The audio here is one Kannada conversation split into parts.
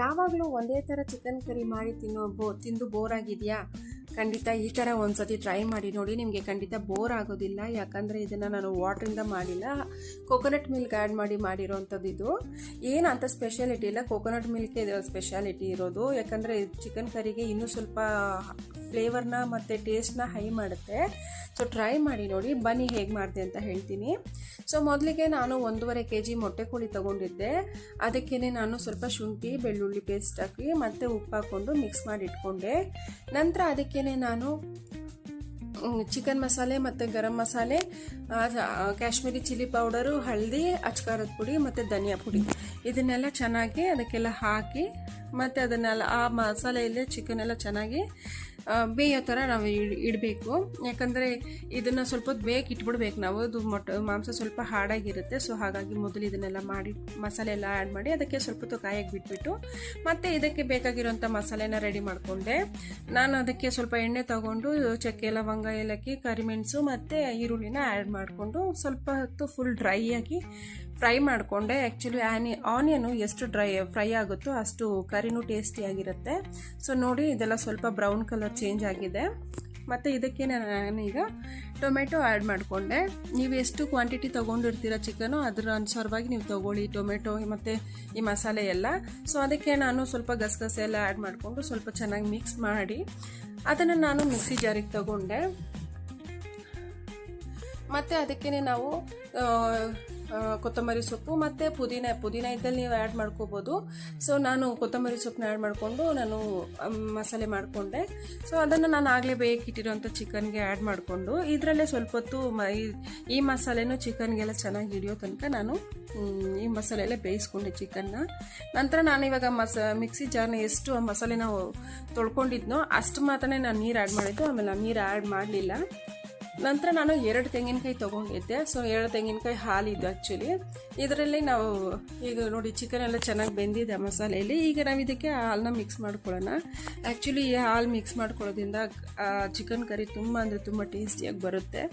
ಯಾವಾಗಲೂ ಒಂದೇ ಥರ ಚಿಕನ್ ಕರಿ ಮಾಡಿ ತಿಂದು ಬೋರ್ ಆಗಿದೆಯಾ? ಖಂಡಿತ ಈ ಥರ ಒಂದ್ಸತಿ ಟ್ರೈ ಮಾಡಿ ನೋಡಿ, ನಿಮಗೆ ಖಂಡಿತ ಬೋರ್ ಆಗೋದಿಲ್ಲ. ಯಾಕಂದರೆ ಇದನ್ನು ನಾನು ವಾಟ್ರಿಂದ ಮಾಡಿಲ್ಲ, ಕೋಕೋನಟ್ ಮಿಲ್ಕ್ ಆ್ಯಡ್ ಮಾಡಿರೋವಂಥದ್ದು. ಇದು ಏನು ಅಂತ ಸ್ಪೆಷಾಲಿಟಿ ಇಲ್ಲ, ಕೋಕೋನಟ್ ಮಿಲ್ಕೇ ಇದರ ಸ್ಪೆಷಾಲಿಟಿ ಇರೋದು. ಯಾಕಂದರೆ ಚಿಕನ್ ಕರಿಗೆ ಇನ್ನೂ ಸ್ವಲ್ಪ ಫ್ಲೇವರ್ನ ಮತ್ತು ಟೇಸ್ಟ್ನ ಹೈ ಮಾಡುತ್ತೆ. ಸೊ ಟ್ರೈ ಮಾಡಿ ನೋಡಿ, ಬನ್ನಿ ಹೇಗೆ ಮಾಡಿದೆ ಅಂತ ಹೇಳ್ತೀನಿ. ಸೊ ಮೊದಲಿಗೆ ನಾನು 1.5 kg ಮೊಟ್ಟೆ ಕೋಳಿ ತೊಗೊಂಡಿದ್ದೆ. ಅದಕ್ಕೇ ನಾನು ಸ್ವಲ್ಪ ಶುಂಠಿ ಬೆಳ್ಳುಳ್ಳಿ ಪೇಸ್ಟ್ ಹಾಕಿ ಮತ್ತು ಉಪ್ಪು ಹಾಕ್ಕೊಂಡು ಮಿಕ್ಸ್ ಮಾಡಿ ಇಟ್ಕೊಂಡೆ. ನಂತರ ಅದಕ್ಕೇ ನಾನು ಚಿಕನ್ ಮಸಾಲೆ ಮತ್ತು ಗರಂ ಮಸಾಲೆ, ಕಾಶ್ಮೀರಿ ಚಿಲ್ಲಿ ಪೌಡರು, ಹಳದಿ, ಅಚ್ಕಾರದ ಪುಡಿ ಮತ್ತು ಧನಿಯಾ ಪುಡಿ ಇದನ್ನೆಲ್ಲ ಚೆನ್ನಾಗಿ ಅದಕ್ಕೆಲ್ಲ ಹಾಕಿ ಮತ್ತು ಅದನ್ನೆಲ್ಲ ಆ ಮಸಾಲೆಯಲ್ಲೇ ಚಿಕನ್ ಎಲ್ಲ ಚೆನ್ನಾಗಿ ಬೇಯೋ ಥರ ನಾವು ಇಡಬೇಕು. ಯಾಕಂದರೆ ಇದನ್ನು ಸ್ವಲ್ಪ ಹೊತ್ತು ಬೇಗ ಇಟ್ಬಿಡ್ಬೇಕು ನಾವು, ಅದು ಮಾಂಸ ಸ್ವಲ್ಪ ಹಾಡಾಗಿರುತ್ತೆ. ಸೊ ಹಾಗಾಗಿ ಮೊದಲು ಇದನ್ನೆಲ್ಲ ಮಾಡಿ ಮಸಾಲೆ ಎಲ್ಲ ಆ್ಯಡ್ ಮಾಡಿ ಅದಕ್ಕೆ ಸ್ವಲ್ಪ ಹೊತ್ತು ಕಾಯಕ್ಕೆ ಬಿಟ್ಬಿಟ್ಟು ಮತ್ತು ಇದಕ್ಕೆ ಬೇಕಾಗಿರೋಂಥ ಮಸಾಲೆನ ರೆಡಿ ಮಾಡಿಕೊಂಡೆ. ನಾನು ಅದಕ್ಕೆ ಸ್ವಲ್ಪ ಎಣ್ಣೆ ತಗೊಂಡು ಚಕ್ಕೆ ಲವಂಗ ಏಲಕ್ಕಿ ಕರಿಮೆಣಸು ಮತ್ತು ಈರುಳ್ಳಿನ ಆ್ಯಡ್ ಮಾಡಿಕೊಂಡು ಸ್ವಲ್ಪ ಹೊತ್ತು ಫುಲ್ ಡ್ರೈ ಆಗಿ ಫ್ರೈ ಮಾಡಿಕೊಂಡೆ. ಆ್ಯಕ್ಚುಲಿ ಆನಿಯನು ಎಷ್ಟು ಫ್ರೈ ಆಗುತ್ತೋ ಅಷ್ಟು ಕರಿನೂ ಟೇಸ್ಟಿಯಾಗಿರುತ್ತೆ. ಸೊ ನೋಡಿ, ಇದೆಲ್ಲ ಸ್ವಲ್ಪ ಬ್ರೌನ್ ಕಲರ್ ಚೇಂಜ್ ಆಗಿದೆ. ಮತ್ತು ಇದಕ್ಕೆ ನಾನೀಗ ಟೊಮೆಟೊ ಆ್ಯಡ್ ಮಾಡಿಕೊಂಡೆ. ನೀವು ಎಷ್ಟು ಕ್ವಾಂಟಿಟಿ ತೊಗೊಂಡಿರ್ತೀರ ಚಿಕನು ಅದರ ಅನುಸಾರವಾಗಿ ನೀವು ತೊಗೊಳ್ಳಿ ಟೊಮೆಟೊ ಮತ್ತು ಈ ಮಸಾಲೆ ಎಲ್ಲ. ಸೊ ಅದಕ್ಕೆ ನಾನು ಸ್ವಲ್ಪ ಗಸಗಸೆ ಎಲ್ಲ ಆ್ಯಡ್ ಮಾಡಿಕೊಂಡು ಸ್ವಲ್ಪ ಚೆನ್ನಾಗಿ ಮಿಕ್ಸ್ ಮಾಡಿ ಅದನ್ನು ನಾನು ಮಿಕ್ಸಿ ಜಾರಿಗೆ ತಗೊಂಡೆ. ಮತ್ತು ಅದಕ್ಕೇ ನಾವು ಕೊತ್ತಂಬರಿ ಸೊಪ್ಪು ಮತ್ತು ಪುದೀನ ಇದ್ದಲ್ಲಿ ನೀವು ಆ್ಯಡ್ ಮಾಡ್ಕೋಬೋದು. ಸೊ ನಾನು ಕೊತ್ತಂಬರಿ ಸೊಪ್ಪನ್ನ ಆ್ಯಡ್ ಮಾಡಿಕೊಂಡು ನಾನು ಮಸಾಲೆ ಮಾಡಿಕೊಂಡೆ. ಸೊ ಅದನ್ನು ನಾನು ಆಗಲೇ ಬೇಕಿಟ್ಟಿರೋಂಥ ಚಿಕನ್ಗೆ ಆ್ಯಡ್ ಮಾಡಿಕೊಂಡು ಇದರಲ್ಲೇ ಸ್ವಲ್ಪ ಹೊತ್ತು ಈ ಮಸಾಲೆನೂ ಚಿಕನ್ಗೆಲ್ಲ ಚೆನ್ನಾಗಿ ಹಿಡಿಯೋ ತನಕ ನಾನು ಈ ಮಸಾಲೆ ಎಲ್ಲ ಬೇಯಿಸ್ಕೊಂಡೆ ಚಿಕನ್ನ. ನಂತರ ನಾನಿವಾಗ ಮಿಕ್ಸಿ ಜಾರ್ನ ಎಷ್ಟು ಮಸಾಲೆ ನಾವು ತೊಳ್ಕೊಂಡಿದ್ನೋ ಅಷ್ಟು ಮಾತ್ರನೇ ನಾನು ನೀರು ಆ್ಯಡ್ ಮಾಡಿದ್ದು, ಆಮೇಲೆ ನಾನು ನೀರು ಆ್ಯಡ್ ಮಾಡಲಿಲ್ಲ. ನಂತರ ನಾನು 2 ತೆಂಗಿನಕಾಯಿ ತೊಗೊಂಡಿದ್ದೆ. ಸೊ 2 ತೆಂಗಿನಕಾಯಿ ಹಾಲಿದ್ದು ಆ್ಯಕ್ಚುಲಿ. ಇದರಲ್ಲಿ ನಾವು ಈಗ ನೋಡಿ ಚಿಕನ್ ಎಲ್ಲ ಚೆನ್ನಾಗಿ ಬೆಂದಿದೆ ಮಸಾಲೆಯಲ್ಲಿ. ಈಗ ನಾವು ಇದಕ್ಕೆ ಹಾಲನ್ನ ಮಿಕ್ಸ್ ಮಾಡ್ಕೊಳ್ಳೋಣ. ಆ್ಯಕ್ಚುಲಿ ಈ ಹಾಲು ಮಿಕ್ಸ್ ಮಾಡ್ಕೊಳ್ಳೋದ್ರಿಂದ ಚಿಕನ್ ಕರಿ ತುಂಬ ಅಂದರೆ ತುಂಬ ಟೇಸ್ಟಿಯಾಗಿ ಬರುತ್ತೆ.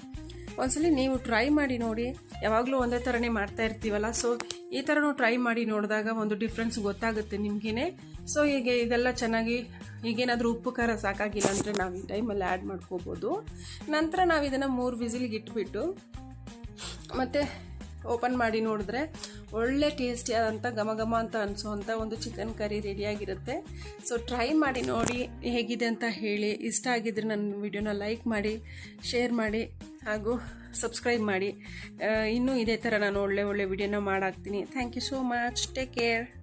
ಒಂದ್ಸಲಿ ನೀವು ಟ್ರೈ ಮಾಡಿ ನೋಡಿ, ಯಾವಾಗಲೂ ಒಂದೇ ಥರನೇ ಮಾಡ್ತಾ ಇರ್ತೀವಲ್ಲ. ಸೊ ಈ ಥರನೂ ಟ್ರೈ ಮಾಡಿ ನೋಡಿದಾಗ ಒಂದು ಡಿಫ್ರೆನ್ಸ್ ಗೊತ್ತಾಗುತ್ತೆ ನಿಮಗೇ. ಸೊ ಈಗ ಇದೆಲ್ಲ ಚೆನ್ನಾಗಿ ಈಗೇನಾದರೂ ಉಪ್ಪು ಖಾರ ಸಾಕಾಗಿಲ್ಲ ಅಂದರೆ ನಾವು ಈ ಟೈಮಲ್ಲಿ ಆ್ಯಡ್ ಮಾಡ್ಕೋಬೋದು. ನಂತರ ನಾವು ಇದನ್ನು 3 ವಿಸಿಲ್ಗೆ ಇಟ್ಬಿಟ್ಟು ಮತ್ತು ಓಪನ್ ಮಾಡಿ ನೋಡಿದ್ರೆ ಒಳ್ಳೆ ಟೇಸ್ಟಿಯಾದಂಥ ಘಮ ಅಂತ ಅನಿಸೋವಂಥ ಒಂದು ಚಿಕನ್ ಕರಿ ರೆಡಿಯಾಗಿರುತ್ತೆ. ಸೊ ಟ್ರೈ ಮಾಡಿ ನೋಡಿ, ಹೇಗಿದೆ ಅಂತ ಹೇಳಿ. ಇಷ್ಟ ಆಗಿದ್ರೆ ನನ್ನ ವಿಡಿಯೋನ ಲೈಕ್ ಮಾಡಿ, ಶೇರ್ ಮಾಡಿ ಹಾಗೂ ಸಬ್ಸ್ಕ್ರೈಬ್ ಮಾಡಿ. ಇನ್ನೂ ಇದೇ ಥರ ನಾನು ಒಳ್ಳೆ ವಿಡಿಯೋನ ಮಾಡಾಕ್ತೀನಿ. Thank you so much. Take care.